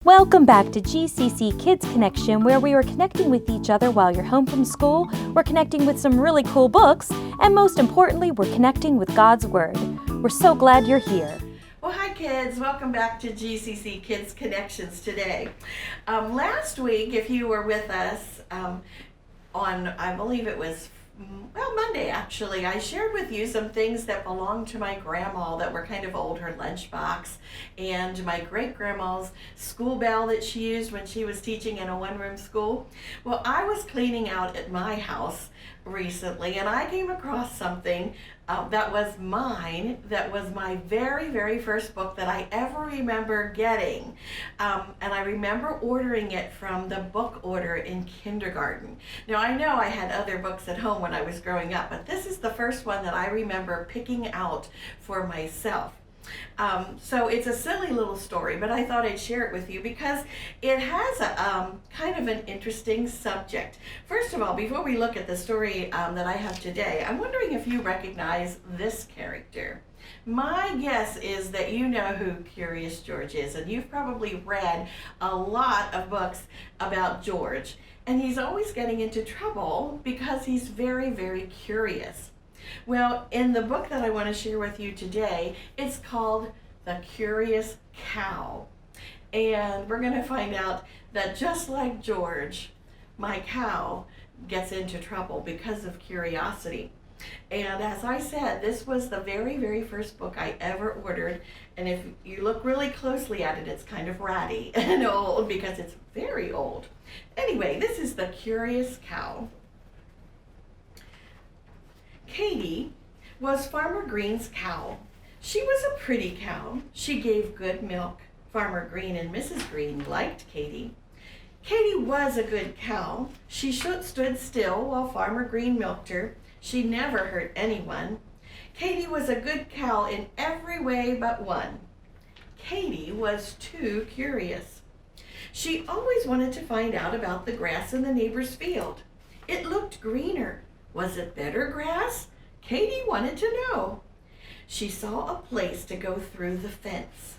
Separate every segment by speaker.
Speaker 1: Welcome back to GCCKids Connection, where we are connecting with each other while you're home from school. We're connecting with some really cool books, and most importantly, we're connecting with God's Word. We're so glad you're here.
Speaker 2: Well, hi kids, welcome back to GCC Kids Connections today. Last week, if you were with us on, I believe it was, Monday actually, I shared with you some things that belonged to my grandma that were kind of old, her lunchbox, and my great-grandma's school bell that she used when she was teaching in a one-room school. Well, I was cleaning out at my house recently, and I came across something that was mine, that was my very, very first book that I ever remember getting. And I remember ordering it from the book order in kindergarten. Now, I know I had other books at home when I was growing up, but this is the first one that I remember picking out for myself. So it's a silly little story, but I thought I'd share it with you because it has a kind of an interesting subject. First of all, before we look at the story that I have today, I'm wondering if you recognize this character. My guess is that you know who Curious George is, and you've probably read a lot of books about George, and he's always getting into trouble because he's very, very curious. Well, in the book that I want to share with you today, it's called The Curious Cow. And we're going to find out that just like George, my cow gets into trouble because of curiosity. And as I said, this was the very, very first book I ever ordered. And if you look really closely at it, it's kind of ratty and old because it's very old. Anyway, this is The Curious Cow. Katie was Farmer Green's cow. She was a pretty cow. She gave good milk. Farmer Green and Mrs. Green liked Katie. Katie was a good cow. She stood still while Farmer Green milked her. She never hurt anyone. Katie was a good cow in every way but one. Katie was too curious. She always wanted to find out about the grass in the neighbor's field. It looked greener. Was it better grass? Katie wanted to know. She saw a place to go through the fence.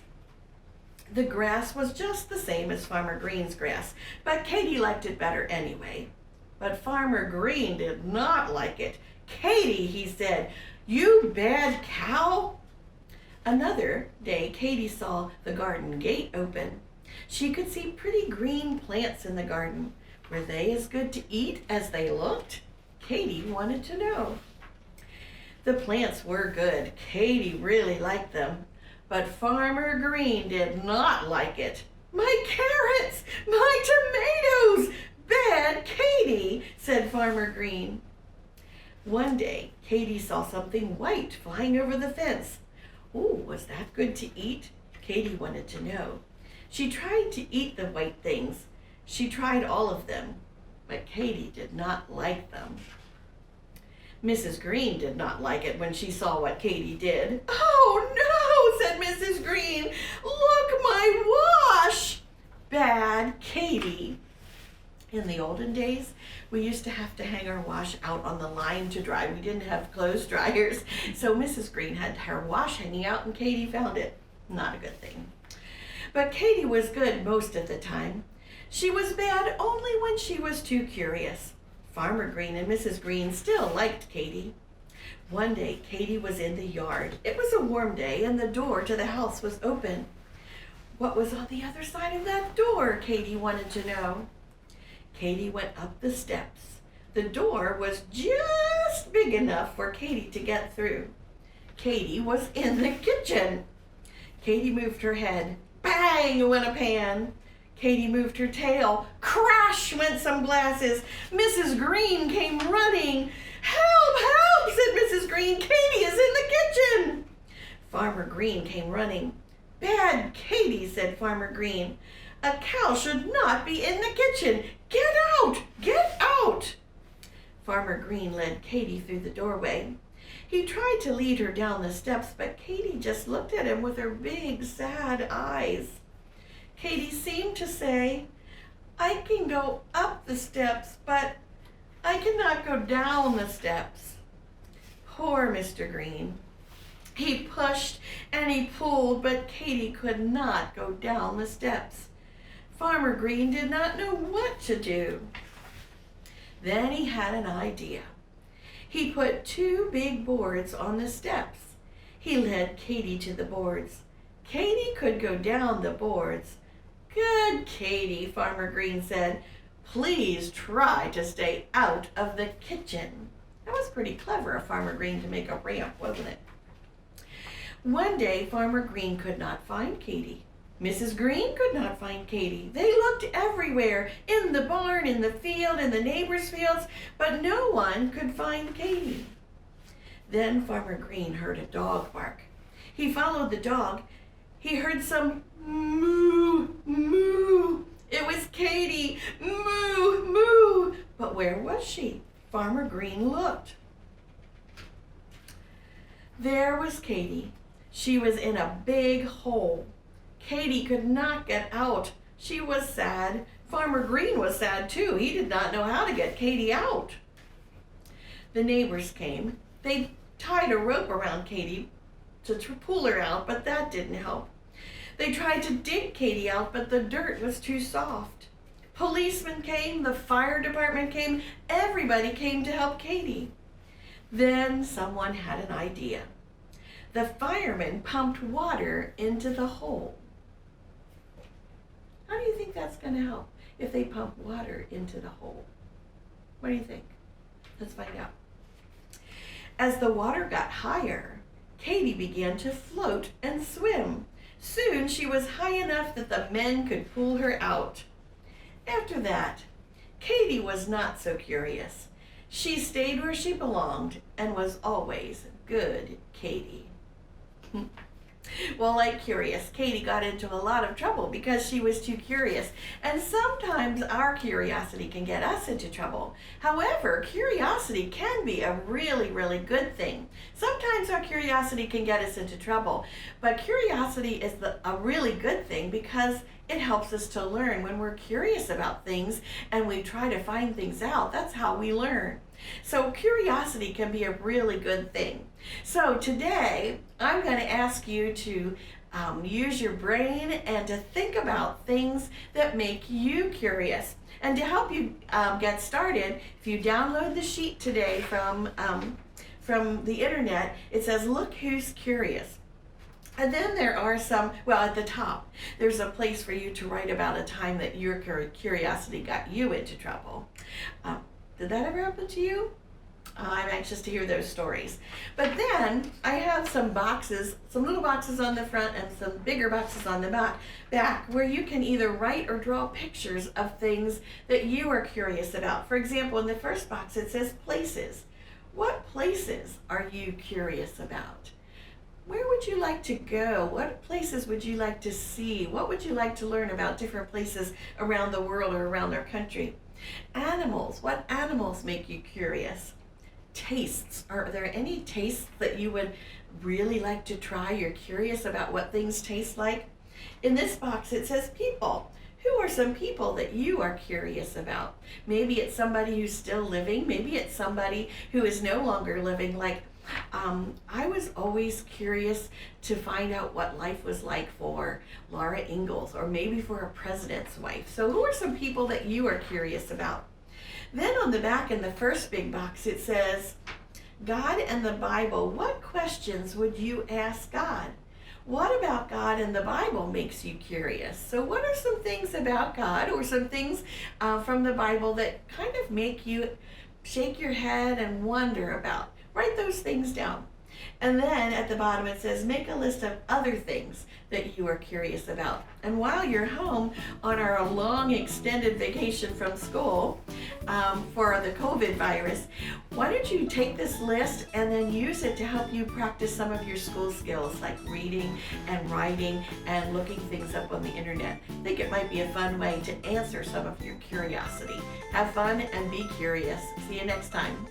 Speaker 2: The grass was just the same as Farmer Green's grass, but Katie liked it better anyway. But Farmer Green did not like it. "Katie," he said, "you bad cow." Another day, Katie saw the garden gate open. She could see pretty green plants in the garden. Were they as good to eat as they looked? Katie wanted to know. The plants were good. Katie really liked them. But Farmer Green did not like it. "My carrots! My tomatoes! Bad Katie," said Farmer Green. One day, Katie saw something white flying over the fence. Oh, was that good to eat? Katie wanted to know. She tried to eat the white things. She tried all of them, but Katie did not like them. Mrs. Green did not like it when she saw what Katie did. "Oh no," said Mrs. Green. "Look, my wash." Bad Katie. In the olden days, we used to have to hang our wash out on the line to dry. We didn't have clothes dryers, so Mrs. Green had her wash hanging out and Katie found it. Not a good thing. But Katie was good most of the time. She was bad only when she was too curious. Farmer Green and Mrs. Green still liked Katie. One day, Katie was in the yard. It was a warm day, and the door to the house was open. What was on the other side of that door? Katie wanted to know. Katie went up the steps. The door was just big enough for Katie to get through. Katie was in the kitchen. Katie moved her head. Bang went a pan. Katie moved her tail. Crash went some glasses. Mrs. Green came running. "Help, help," said Mrs. Green. "Katie is in the kitchen." Farmer Green came running. "Bad Katie," said Farmer Green. "A cow should not be in the kitchen. Get out, get out." Farmer Green led Katie through the doorway. He tried to lead her down the steps, but Katie just looked at him with her big, sad eyes. Katie seemed to say, "I can go up the steps, but I cannot go down the steps." Poor Mr. Green. He pushed and he pulled, but Katie could not go down the steps. Farmer Green did not know what to do. Then he had an idea. He put 2 big boards on the steps. He led Katy to the boards. Katy could go down the boards. "Good, Katy," Farmer Green said. "Please try to stay out of the kitchen." That was pretty clever of Farmer Green to make a ramp, wasn't it? One day, Farmer Green could not find Katy. Mrs. Green could not find Katy. They looked everywhere, in the barn, in the field, in the neighbors' fields, but no one could find Katy. Then Farmer Green heard a dog bark. He followed the dog. He heard some moo, moo. It was Katy. Moo, moo. But where was she? Farmer Green looked. There was Katy. She was in a big hole. Katy could not get out. She was sad. Farmer Green was sad too. He did not know how to get Katy out. The neighbors came. They tied a rope around Katy to pull her out, but that didn't help. They tried to dig Katy out, but the dirt was too soft. Policemen came, the fire department came, everybody came to help Katy. Then someone had an idea. The firemen pumped water into the hole. How do you think that's going to help if they pump water into the hole? What do you think? Let's find out. As the water got higher, Katy began to float and swim. Soon she was high enough that the men could pull her out. After that, Katy was not so curious. She stayed where she belonged and was always good Katy. Well, like Curious, Katy got into a lot of trouble because she was too curious. And sometimes our curiosity can get us into trouble. However, curiosity can be a really, really good thing. Sometimes our curiosity can get us into trouble, but curiosity is a really good thing because it helps us to learn. When we're curious about things and we try to find things out, that's how we learn. So curiosity can be a really good thing. So today, I'm going to ask you to use your brain and to think about things that make you curious. And to help you get started, if you download the sheet today from the internet, it says, "Look Who's Curious." And then there are some, well, at the top, there's a place for you to write about a time that your curiosity got you into trouble. Did that ever happen to you? I'm anxious to hear those stories. But then I have some boxes, some little boxes on the front and some bigger boxes on the back where you can either write or draw pictures of things that you are curious about. For example, in the first box it says places. What places are you curious about? Where would you like to go? What places would you like to see? What would you like to learn about different places around the world or around our country? Animals. What animals make you curious? Tastes. Are there any tastes that you would really like to try? You're curious about what things taste like? In this box it says people. Who are some people that you are curious about? Maybe it's somebody who's still living. Maybe it's somebody who is no longer living. Like I was always curious to find out what life was like for Laura Ingalls or maybe for a president's wife. So who are some people that you are curious about? Then on the back in the first big box it says, God and the Bible. What questions would you ask God? What about God and the Bible makes you curious? So what are some things about God or some things from the Bible that kind of make you shake your head and wonder about? Write those things down. And then at the bottom it says, make a list of other things that you are curious about. And while you're home on our long extended vacation from school for the COVID virus, why don't you take this list and then use it to help you practice some of your school skills like reading and writing and looking things up on the internet. I think it might be a fun way to answer some of your curiosity. Have fun and be curious. See you next time.